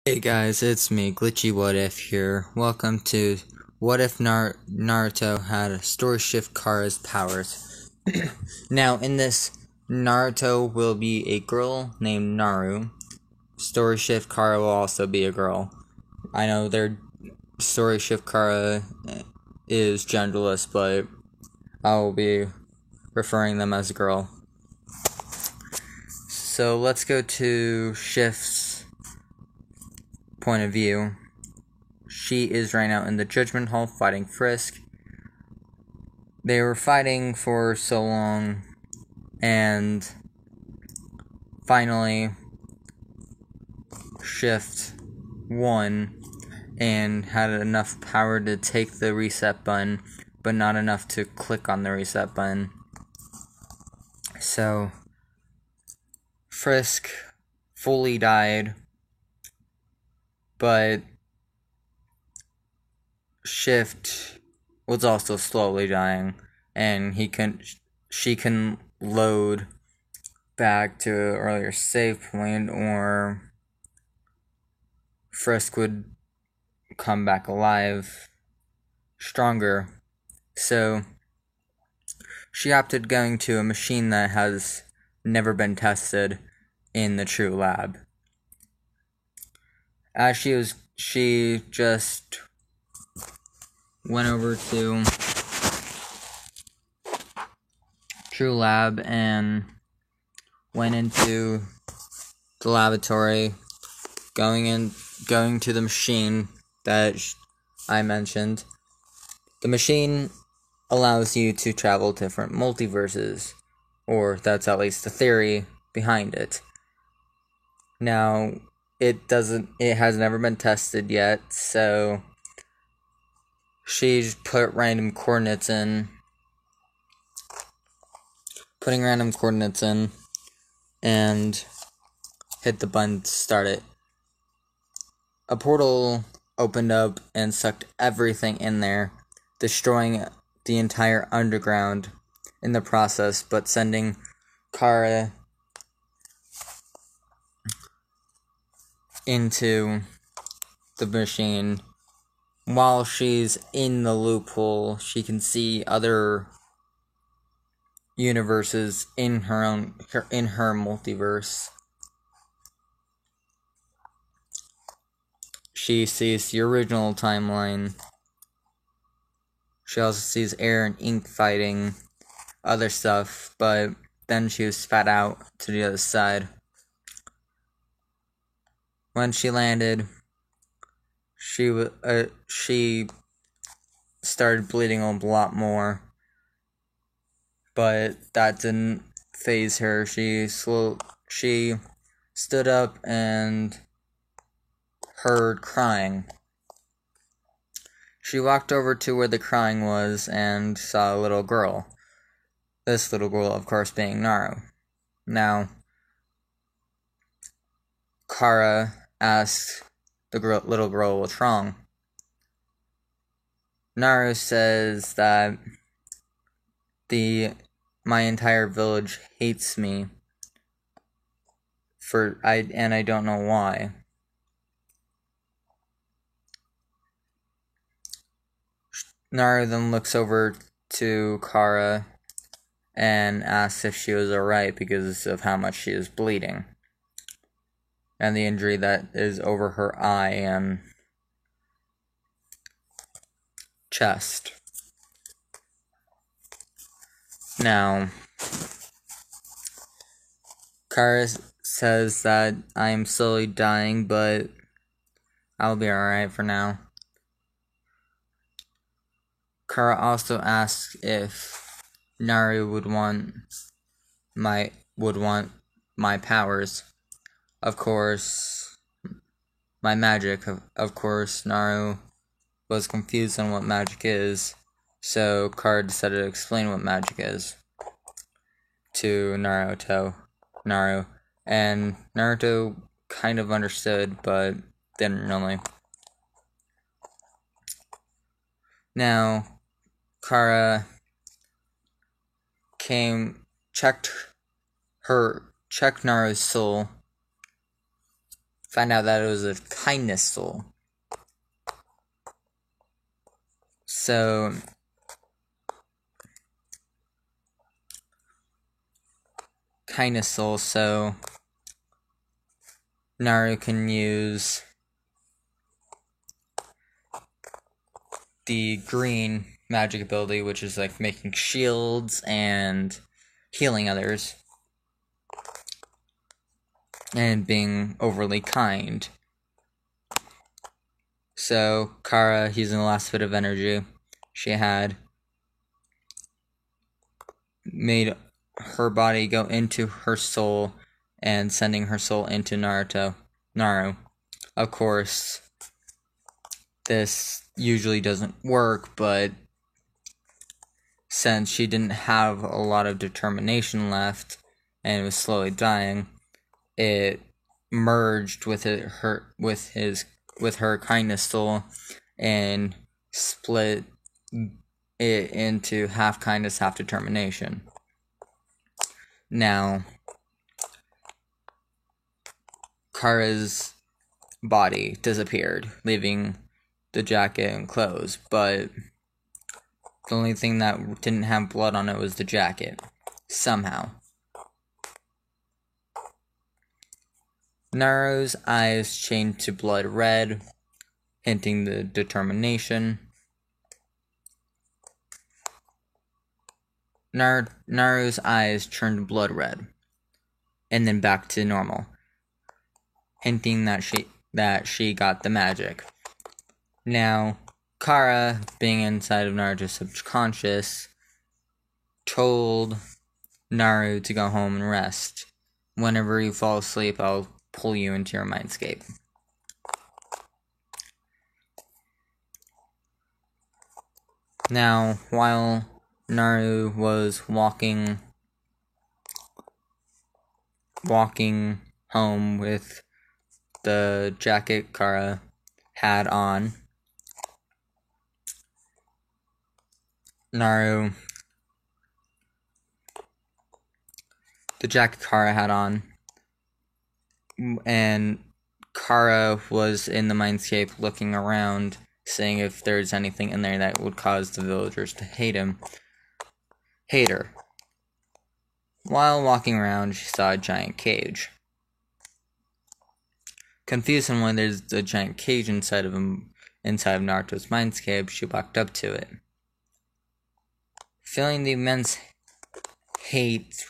Hey guys, it's me, Glitchy What If here. Welcome to What If Naruto had a Story Shift Kara's powers. Now, in this, Naruto will be a girl named Naru. Story Shift Kara will also be a girl. I know their Story Shift Kara is genderless, but I will be referring them as a girl. So let's go to Shift's point of view. She is right now in the Judgment Hall fighting Frisk. They were fighting for so long, and finally, Shift won and had enough power to take the reset button, but not enough to click on the reset button. So, Frisk fully died, but Shift was also slowly dying, and she can load back to an earlier save point, or Frisk would come back alive stronger. So she opted going to a machine that has never been tested in the true lab. As she just went over to true lab and went into the laboratory, going to the machine that I mentioned. The machine allows you to travel to different multiverses, or that's at least the theory behind it. Now, it has never been tested yet, so she's putting random coordinates in, and hit the button to start it. A portal opened up and sucked everything in there, destroying the entire underground in the process, but sending Kara into the machine. While she's in the loophole, she can see other universes in her multiverse. She sees the original timeline. She also sees air and ink fighting other stuff, but then she was spat out to the other side. When she landed, she started bleeding a lot more, but that didn't faze her. She stood up and heard crying. She walked over to where the crying was and saw a little girl. This little girl, of course, being Naru. Now, Kara asked the little girl what's wrong. Naru says that my entire village hates me and I don't know why. Naru then looks over to Kara and asks if she was alright because of how much she is bleeding and the injury that is over her eye and chest. Now, Kara says that I am slowly dying, but I'll be alright for now. Kara also asks if Naru would want my powers. Of course, my magic. Of course, Naru was confused on what magic is, so Kara decided to explain what magic is to Naru, and Naruto kind of understood, but didn't really. Now, Kara checked Naru's soul Find out that it was a kindness soul. So kindness soul, so Naru can use the green magic ability, which is like making shields and healing others, and being overly kind. So Kara, using the last bit of energy she had, made her body go into her soul and sending her soul into Naru. Of course, this usually doesn't work, but since she didn't have a lot of determination left and was slowly dying, it merged with her kindness soul and split it into half kindness, half determination. Now, Kara's body disappeared, leaving the jacket and clothes, but the only thing that didn't have blood on it was the jacket. Somehow. Naru's eyes changed to blood red, hinting the determination. Naru's eyes turned blood red, and then back to normal, hinting that she got the magic. Now, Kara, being inside of Naruto's subconscious, told Naru to go home and rest. Whenever you fall asleep, I'll pull you into your mindscape. Now, while Naru was walking home with the jacket Kara had on, the jacket Kara had on, and Kara was in the mindscape looking around, seeing if there's anything in there that would cause the villagers to hate her. While walking around, she saw a giant cage. Confused on why there's a giant cage inside of Naruto's mindscape, she walked up to it. Feeling the immense hate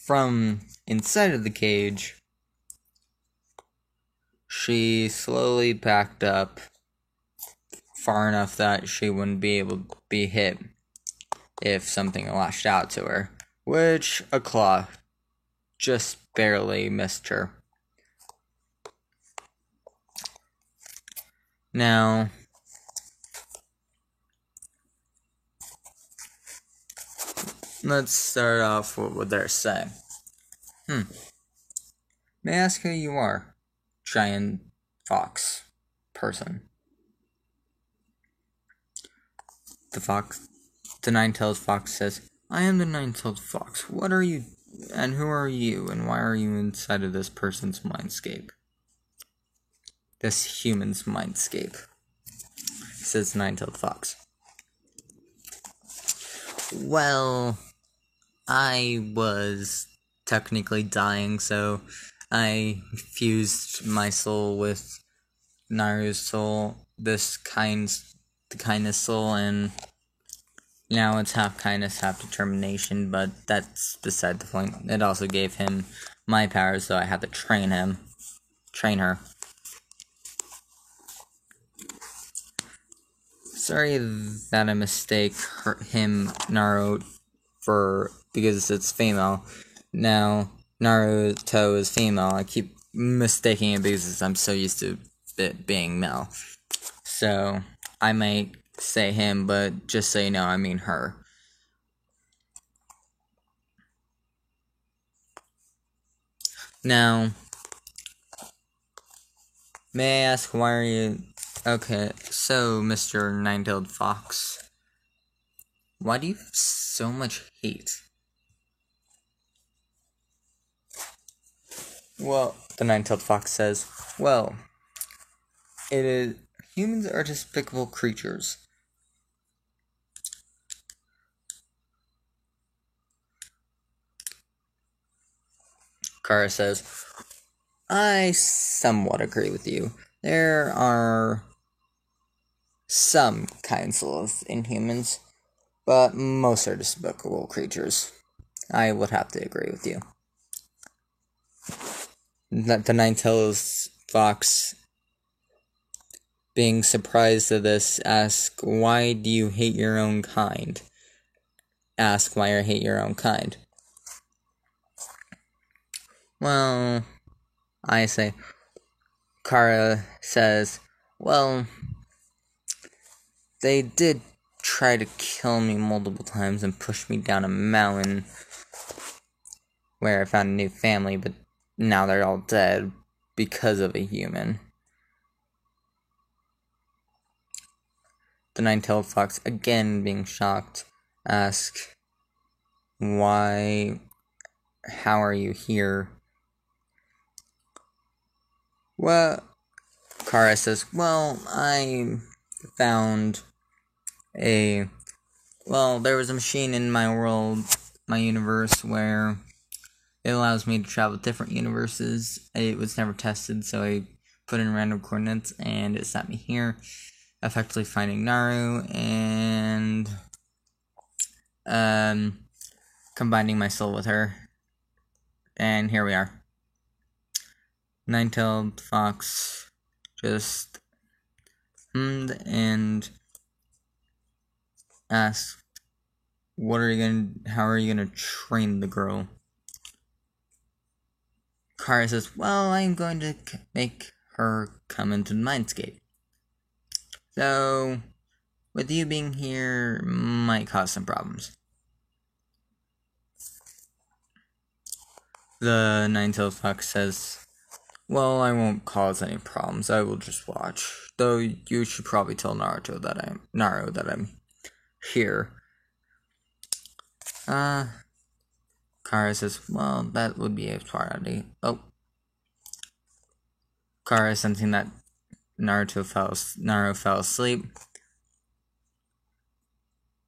from inside of the cage, she slowly backed up far enough that she wouldn't be able to be hit if something lashed out to her, which a claw just barely missed her. Now, let's start off with what they're saying. May I ask who you are, giant fox person? The nine-tailed fox says, I am the nine-tailed fox. What are you, and who are you, and why are you inside of this person's mindscape? This human's mindscape, says the nine-tailed fox. Well, I was technically dying, so I fused my soul with Naru's soul, the kindness soul, and now it's half kindness, half determination, but that's beside the point. It also gave him my powers, so I had to train her. Sorry that I mistake Naru, because it's female. Now, Naruto is female. I keep mistaking it because I'm so used to it being male. So, I might say him, but just so you know, I mean her. Now, may I ask, why are you... Okay, so, Mr. Nine-Tailed Fox, why do you have so much hate? Well, The nine-tailed fox says, well, humans are despicable creatures. Kara says, I somewhat agree with you. There are some kinds of inhumans, but most are despicable creatures. I would have to agree with you. The nine-tailed fox, being surprised at this, asks, why do you hate your own kind? Ask why you hate your own kind. Well, I say, Kara says, well, they did try to kill me multiple times and push me down a mountain where I found a new family, but now they're all dead because of a human. The nine-tailed fox, again being shocked, asks, how are you here? Well, Kara says, well, I found there was a machine in my world, my universe, where it allows me to travel to different universes. It was never tested, so I put in random coordinates, and it sent me here, effectively finding Naru, and combining my soul with her. And here we are. Nine-tailed fox just hummed and asked, how are you gonna train the girl? Kara says, well, I'm going to make her come into the mindscape. So, with you being here, might cause some problems. The nine-tailed fox says, well, I won't cause any problems. I will just watch. Though you should probably tell Naru that I'm here. Kara says, well, that would be a priority. Oh. Kara, sensing that Naru fell asleep.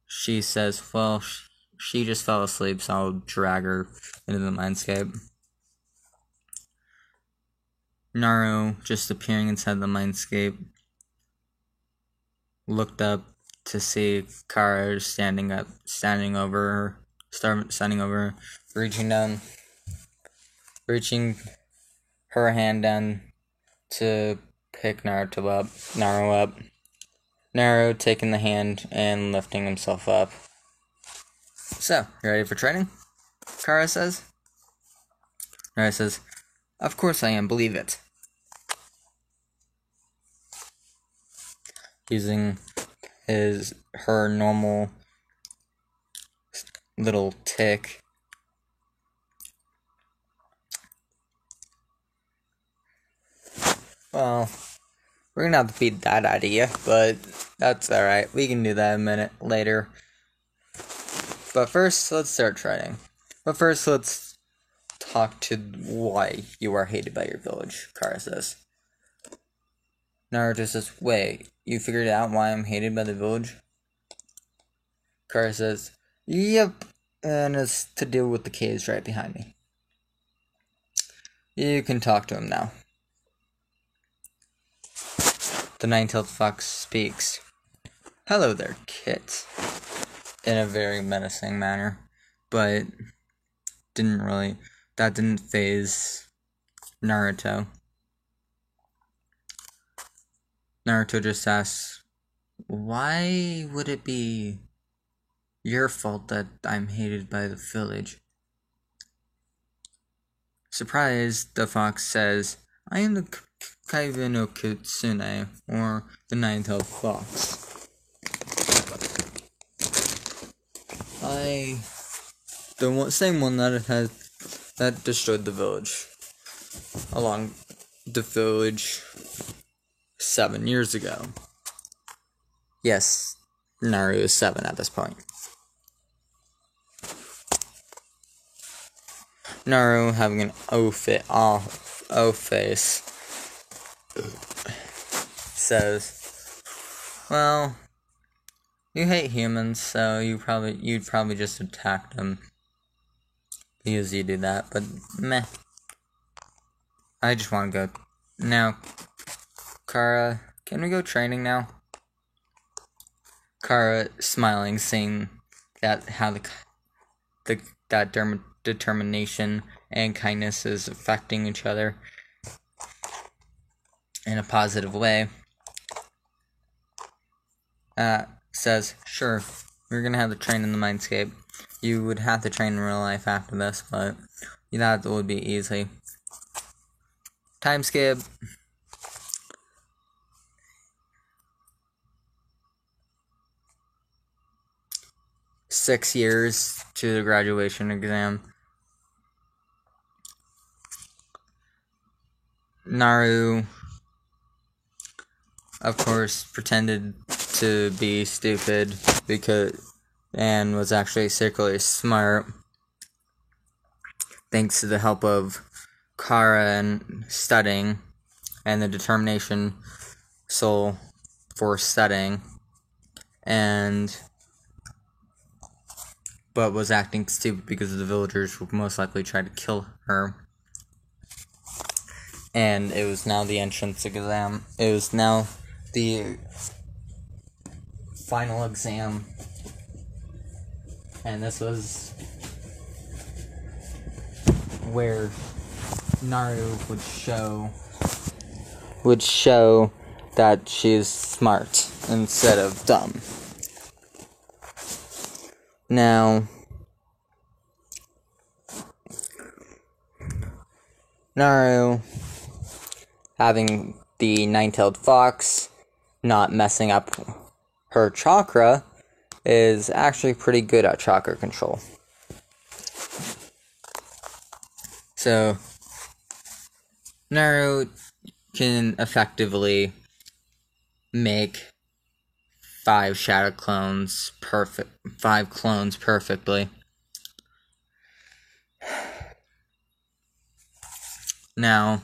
She says, well, she just fell asleep, so I'll drag her into the mindscape. Naru, just appearing inside the mindscape, looked up to see Kara standing over her, reaching her hand down to pick Naru up. Naru taking the hand and lifting himself up. So, you ready for training? Kara says. Naru says, of course I am, believe it. Using her normal little tick. Well, we're gonna have to beat that idea, but that's alright. We can do that a minute later. But first, let's start training. But first, let's talk to why you are hated by your village, Kara says. Naruto says, wait, you figured out why I'm hated by the village? Kara says, yep, and it's to deal with the caves right behind me. You can talk to him now. The nine-tailed fox speaks. Hello there, Kit. In a very menacing manner, but that didn't faze Naruto. Naruto just asks, why would it be your fault that I'm hated by the village? Surprised, the fox says, I am the Kaiba no Kitsune, or the nine-tailed fox. Same one that destroyed the village. Along the village 7 years ago. Yes, Naru is 7 at this point. Naru having an O-Face says, well, you hate humans, so you'd probably just attack them because you do that, but meh. I just want to go. Now, Kara, can we go training now? Kara smiling, seeing that how that determination and kindness is affecting each other in a positive way. Says, sure, we're gonna have to train in the Mindscape. You would have to train in real life after this, but that would be easy. Time skip. Six years to the graduation exam. Naru, of course, pretended to be stupid and was actually secretly smart thanks to the help of Kara and studying and the determination soul for studying, but was acting stupid because the villagers would most likely try to kill her. And it was now the entrance exam. It was now the final exam. And this was where Naru would show that she is smart instead of dumb. Now, Naru, having the nine-tailed fox, not messing up her chakra, is actually pretty good at chakra control. So, Naru can effectively make 5 shadow clones perfectly. Now,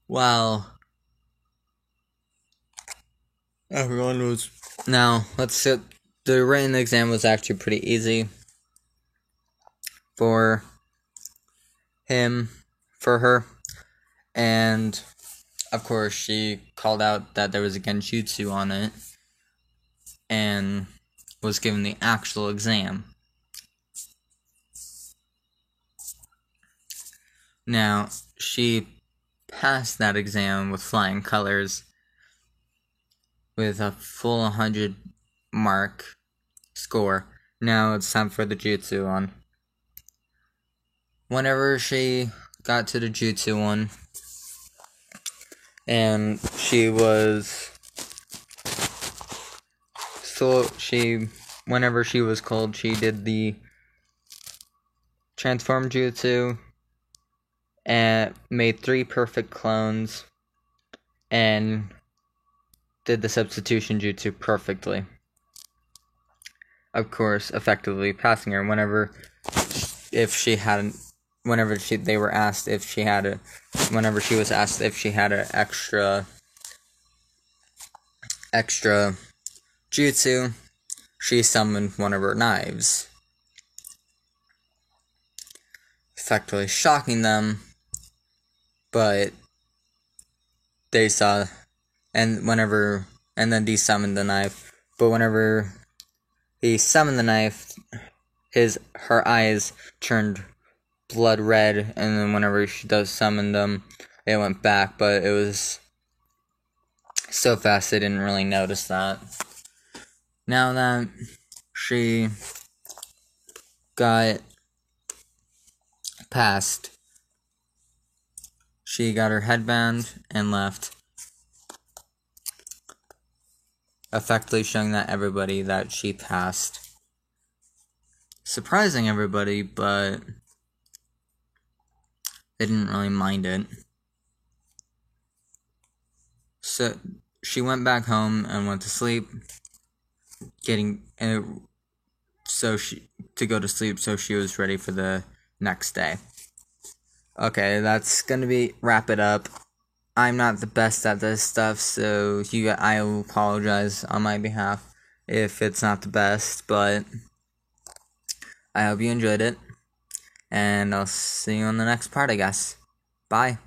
while everyone was... Now, let's sit... The written exam was actually pretty easy for her, and of course she called out that there was a genjutsu on it, and was given the actual exam. Now, she passed that exam with flying colors, with a full 100 mark score. Now it's time for the jutsu one. Whenever she got to the jutsu one, and whenever she was called, she did the transform jutsu, and made 3 perfect clones, and did the substitution jutsu perfectly. Of course, effectively passing her whenever she was asked if she had an extra jutsu, she summoned one of her knives, effectively shocking them, but they saw, and then he summoned the knife, but whenever he summoned the knife, her eyes turned blood red, and then whenever she does summon them, it went back, but it was so fast they didn't really notice that. Now that she got passed, she got her headband and left, effectively showing everybody that she passed. Surprising everybody, but they didn't really mind it. So she went back home and went to sleep, to go to sleep, so she was ready for the next day. Okay, that's gonna be wrap it up. I'm not the best at this stuff, so I will apologize on my behalf if it's not the best, but I hope you enjoyed it, and I'll see you on the next part, I guess. Bye.